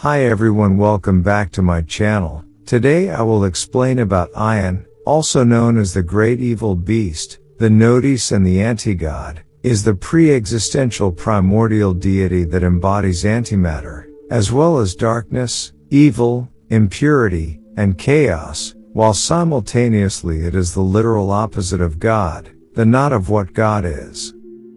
Hi everyone, welcome back to my channel. Today I will explain about Ayin, also known as the Great Evil Beast, the Nodis and the Anti-God, is the pre-existential primordial deity that embodies antimatter, as well as darkness, evil, impurity, and chaos, while simultaneously it is the literal opposite of God, the not of what God is.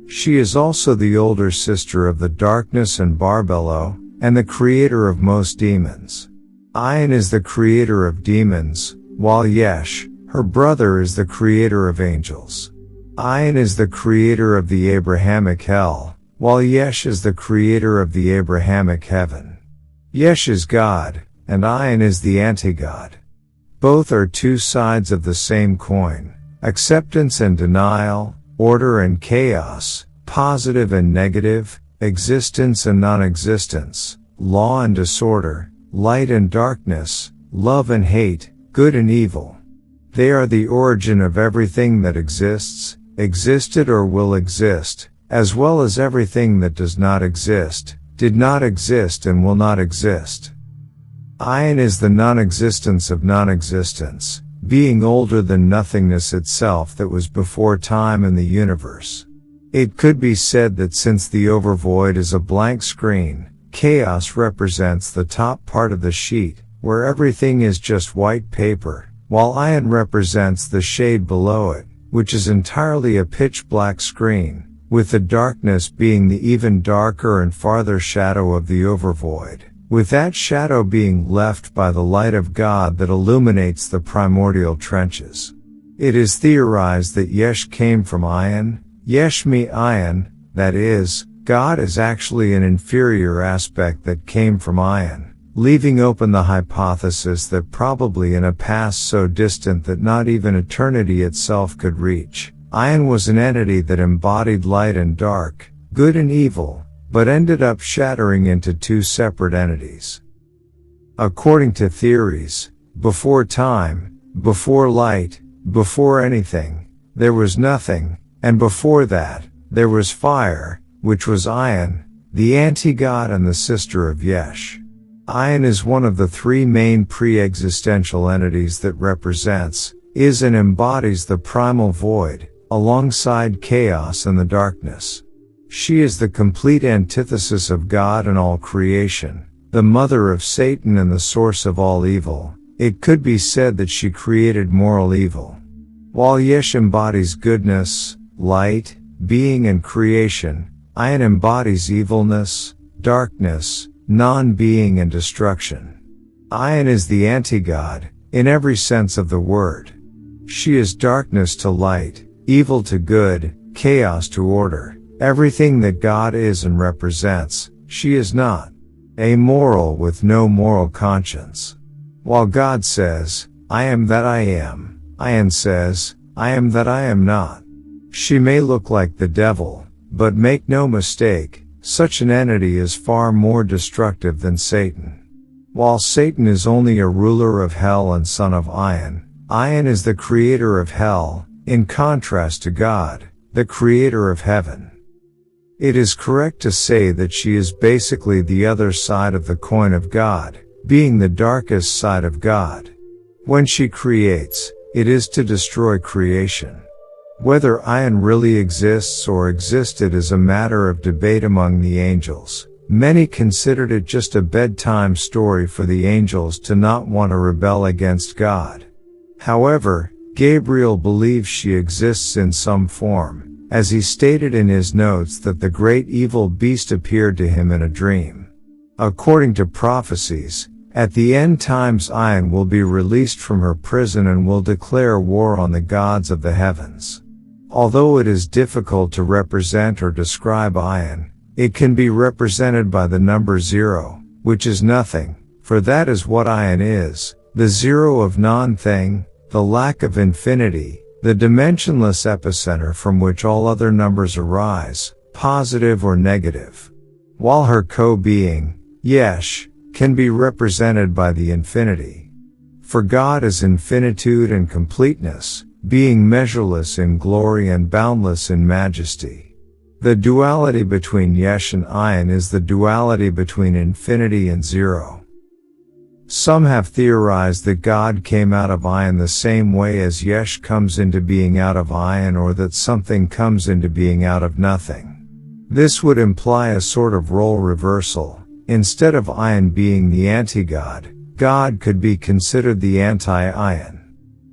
She is also the older sister of the darkness and Barbelo, and the creator of most demons. Ayin is the creator of demons, while Yesh, her brother, is the creator of angels. Ayin is the creator of the Abrahamic hell, while Yesh is the creator of the Abrahamic heaven. Yesh is God, and Ayin is the anti-God. Both are two sides of the same coin: acceptance and denial, order and chaos, positive and negative, existence and non-existence, law and disorder, light and darkness, love and hate, good and evil. They are the origin of everything that exists, existed or will exist, as well as everything that does not exist, did not exist and will not exist. Ayin is the non-existence of non-existence, being older than nothingness itself that was before time and the universe. It could be said that since the overvoid is a blank screen, chaos represents the top part of the sheet, where everything is just white paper, while Ayin represents the shade below it, which is entirely a pitch black screen, with the darkness being the even darker and farther shadow of the overvoid, with that shadow being left by the light of God that illuminates the primordial trenches. It is theorized that Yesh came from Ayin. Yesh me Ayin, that is, God is actually an inferior aspect that came from Ayin, leaving open the hypothesis that probably in a past so distant that not even eternity itself could reach, Ayin was an entity that embodied light and dark, good and evil, but ended up shattering into two separate entities. According to theories, before time, before light, before anything, there was nothing, and before that, there was fire, which was Ayin, the anti-God and the sister of Yesh. Ayin is one of the three main pre-existential entities that represents, is and embodies the primal void, alongside chaos and the darkness. She is the complete antithesis of God and all creation, the mother of Satan and the source of all evil. It could be said that she created moral evil. While Yesh embodies goodness, light, being and creation, Ayin embodies evilness, darkness, non-being and destruction. Ayin is the anti-God, in every sense of the word. She is darkness to light, evil to good, chaos to order, everything that God is and represents. She is not. Amoral with no moral conscience. While God says, I am that I am, Ayin says, I am that I am not. She may look like the devil, but make no mistake, such an entity is far more destructive than Satan. While Satan is only a ruler of hell and son of Ayin, Ayin is the creator of hell, in contrast to God, the creator of heaven. It is correct to say that she is basically the other side of the coin of God, being the darkest side of God. When she creates, it is to destroy creation. Whether Ayin really exists or existed is a matter of debate among the angels. Many considered it just a bedtime story for the angels to not want to rebel against God. However, Gabriel believes she exists in some form, as he stated in his notes that the great evil beast appeared to him in a dream. According to prophecies, at the end times Ayin will be released from her prison and will declare war on the gods of the heavens. Although it is difficult to represent or describe Ayin, it can be represented by the number 0, which is nothing, for that is what Ayin is, the zero of non-thing, the lack of infinity, the dimensionless epicenter from which all other numbers arise, positive or negative. While her co-being, Yesh, can be represented by the infinity. For God is infinitude and completeness, being measureless in glory and boundless in majesty. The duality between Yesh and Ayin is the duality between infinity and zero. Some have theorized that God came out of Ayin the same way as Yesh comes into being out of Ayin, or that something comes into being out of nothing. This would imply a sort of role reversal. Instead of Ayin being the anti-God, God could be considered the anti-Ayin.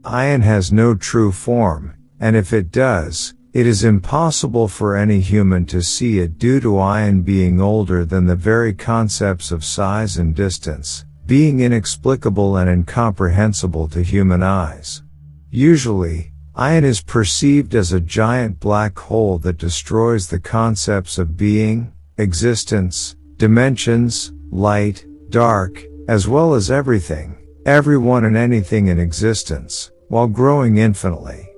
Ayin has no true form, and if it does, it is impossible for any human to see it due to Ayin being older than the very concepts of size and distance, being inexplicable and incomprehensible to human eyes. Usually, Ayin is perceived as a giant black hole that destroys the concepts of being, existence, dimensions, light, dark, as well as everything, everyone and anything in existence, while growing infinitely.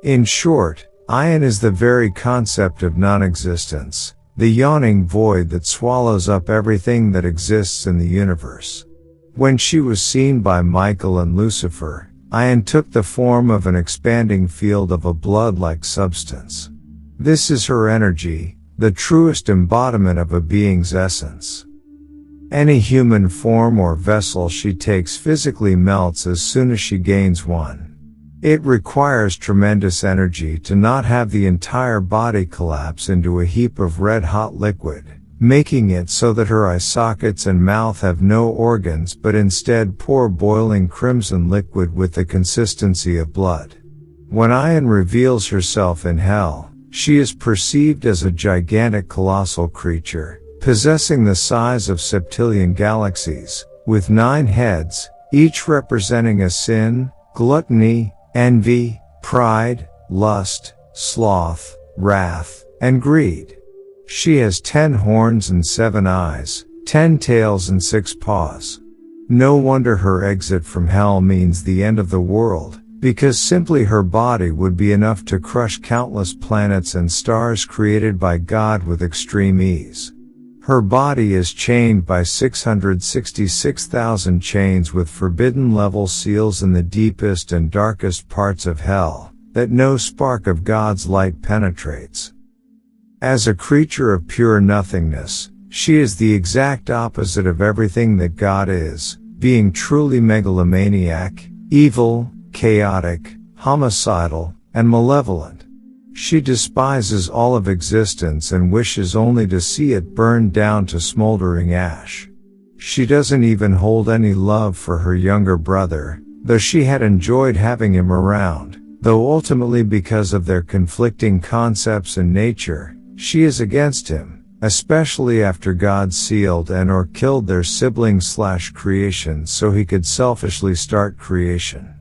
In short, Ayin is the very concept of non-existence, the yawning void that swallows up everything that exists in the universe. When she was seen by Michael and Lucifer, Ayin took the form of an expanding field of a blood-like substance. This is her energy, the truest embodiment of a being's essence. Any human form or vessel she takes physically melts as soon as she gains one. It requires tremendous energy to not have the entire body collapse into a heap of red-hot liquid, making it so that her eye sockets and mouth have no organs but instead pour boiling crimson liquid with the consistency of blood. When Ayin reveals herself in hell, she is perceived as a gigantic colossal creature, possessing the size of septillion galaxies, with 9 heads, each representing a sin, gluttony, envy, pride, lust, sloth, wrath, and greed. She has 10 horns and 7 eyes, 10 tails and 6 paws. No wonder her exit from hell means the end of the world, because simply her body would be enough to crush countless planets and stars created by God with extreme ease. Her body is chained by 666,000 chains with forbidden level seals in the deepest and darkest parts of hell, that no spark of God's light penetrates. As a creature of pure nothingness, she is the exact opposite of everything that God is, being truly megalomaniac, evil, chaotic, homicidal, and malevolent. She despises all of existence and wishes only to see it burned down to smoldering ash. She doesn't even hold any love for her younger brother, though she had enjoyed having him around, though ultimately because of their conflicting concepts and nature, she is against him, especially after God sealed and or killed their sibling/creation so he could selfishly start creation.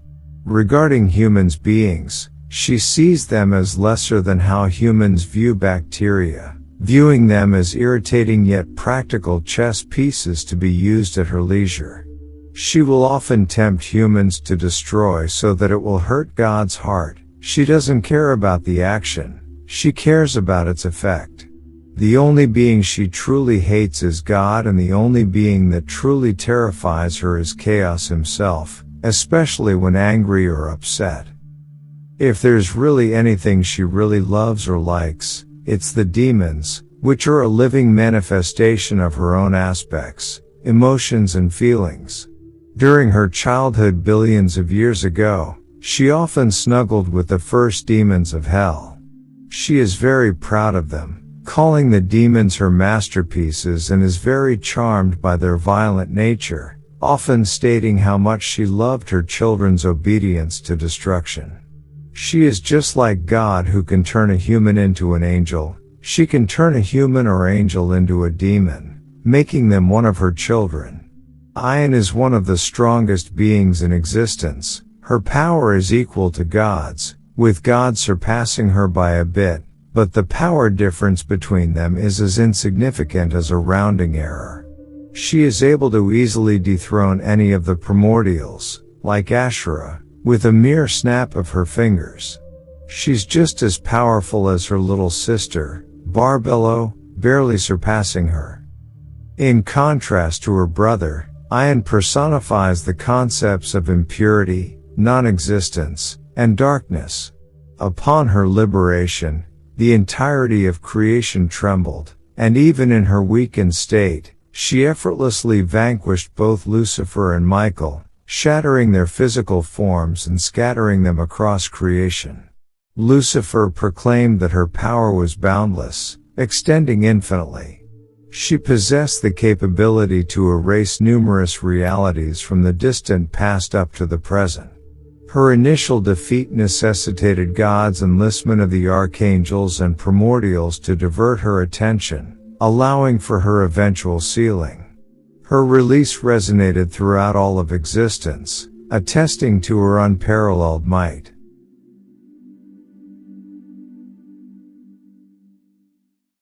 Regarding humans beings, she sees them as lesser than how humans view bacteria, viewing them as irritating yet practical chess pieces to be used at her leisure. She will often tempt humans to destroy so that it will hurt God's heart. She doesn't care about the action, she cares about its effect. The only being she truly hates is God, and the only being that truly terrifies her is Chaos himself, especially when angry or upset. If there's really anything she really loves or likes, it's the demons, which are a living manifestation of her own aspects, emotions and feelings. During her childhood billions of years ago, she often snuggled with the first demons of hell. She is very proud of them, calling the demons her masterpieces, and is very charmed by their violent nature, often stating how much she loved her children's obedience to destruction. She is just like God, who can turn a human into an angel. She can turn a human or angel into a demon, making them one of her children. Ayin is one of the strongest beings in existence. Her power is equal to God's, with God surpassing her by a bit, but the power difference between them is as insignificant as a rounding error. She is able to easily dethrone any of the primordials, like Asherah, with a mere snap of her fingers. She's just as powerful as her little sister, Barbello, barely surpassing her. In contrast to her brother, Ayin personifies the concepts of impurity, non-existence, and darkness. Upon her liberation, the entirety of creation trembled, and even in her weakened state, she effortlessly vanquished both Lucifer and Michael, shattering their physical forms and scattering them across creation. Lucifer proclaimed that her power was boundless, extending infinitely. She possessed the capability to erase numerous realities from the distant past up to the present. Her initial defeat necessitated God's enlistment of the archangels and primordials to divert her attention, allowing for her eventual sealing. Her release resonated throughout all of existence, attesting to her unparalleled might.